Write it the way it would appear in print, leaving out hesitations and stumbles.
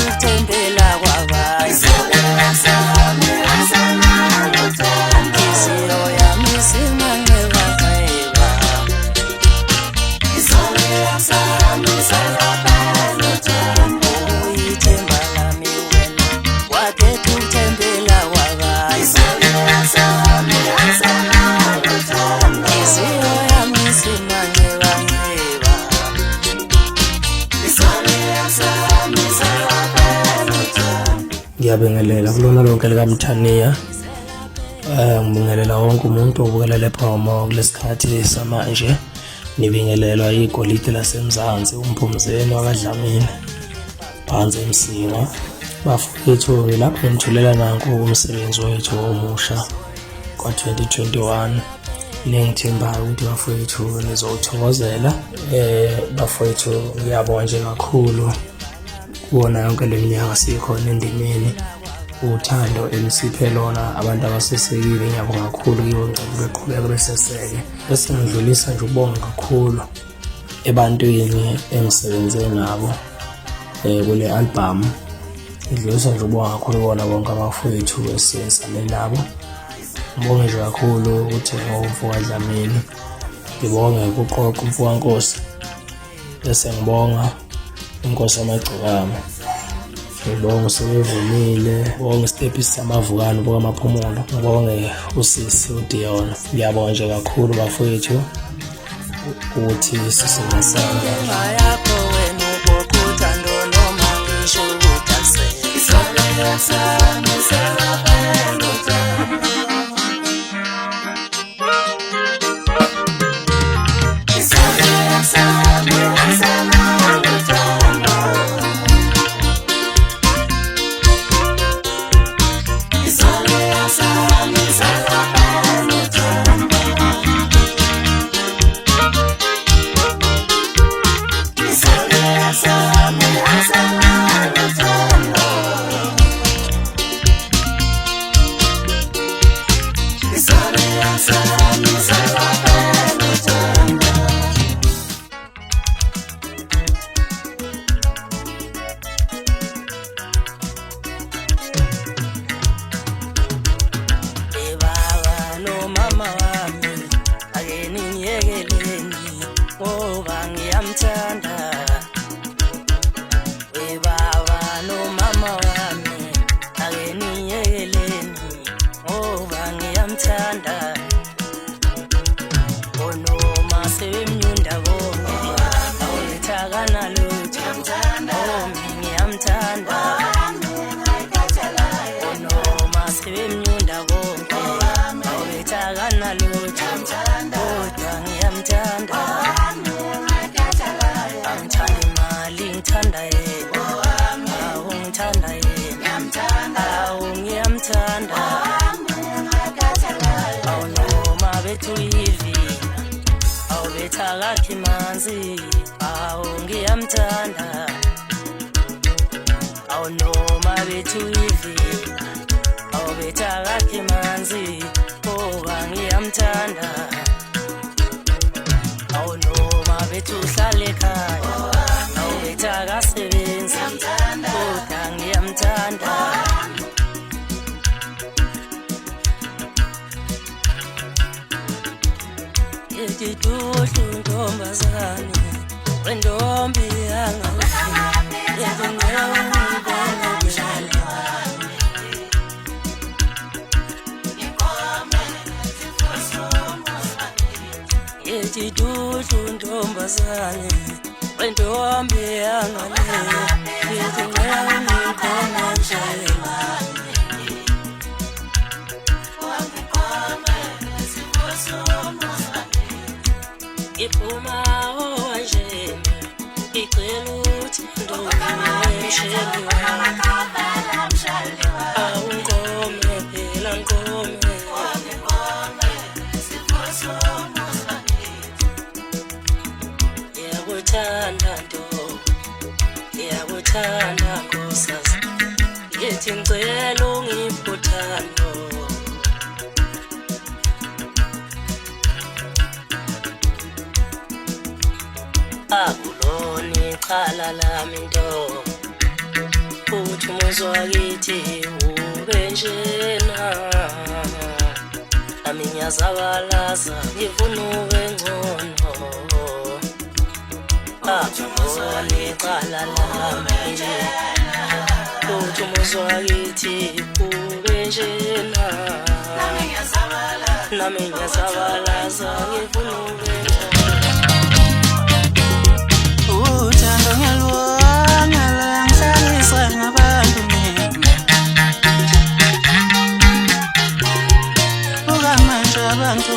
ukuthembela kwabanye inhliziyo yami isimanqebaqeba uyithemba lami wena wakhetha ukuthembela kwabanye inhliziyo yami isimanqebaqeba ngiyabingelela kulona lonke likaMthaniya. Ngibingelela wonke umuntu obukela lephoma kulesikhathi samanje. Nibingelelwa igolide lasemzansi uMphumzeni wakwaDlamini phansi eMsinga. Bafowethu lapho ngithulela nanku umsebenzi wethu omusha ka-2021 nengithembayo ukuthi bafowethu nizowuthokozela. Bafowethu ngiyabonga nje kakhulu kuwona yonke le minyaka sikhona endimeni, uthando enisiphe lona abantu abasesekile. Ngiyabonga kakhulu kibo, ngicela beqhubeke beseseke. Bese ngidlulisa nje ukubonga kakhulu ebantwini engisebenze nabo kule album. Ngidlulisa nje ukubonga kakhulu bona bonke abafowethu esisame nabo. Ngibonge nje kakhulu ukuthi ngoMfowethu Dlamini, ngibonge kuqoqa uMfowethu, bese ngibonga Inkosi Amagcikama, ngibonge uSebevumile, ngibonge Stepis Samavukane bokamaphumulo, ngibonge usisi uDion. Ngiyabonga nje kakhulu bafowethu ukuthi sisebenza yakho wena ubokuthando noma ngisho thakathi manzi, ngiyamthanda. Noma bethu ivi awubethakathi manzi, ngiyamthanda. Noma bethu uhlala ekhaya awubethakasebenzi, kodwa ngiyamthanda. Yetiduhlu ntombazane wentombi yangaphini yetiduhlu ntombazane wentombi yangaphini iphuma owanjeni icela uthando emsheni awungome phela ngome yakuthanda ntombi yakuthanda nkosikazi yethi ngicela ungiphe uthando akulona ixhala lami ntombi umuzi wakithi ube njena, nami ngiyazabalaza ngifuna ube ngcono. Nicala lami uthi umuzi wakithi ube njena, nami ngiyazabalaza ngifuna ube ngcono. Uthando ngiyalwanga langihlaliswa ngabantu mina, ukamanje abantu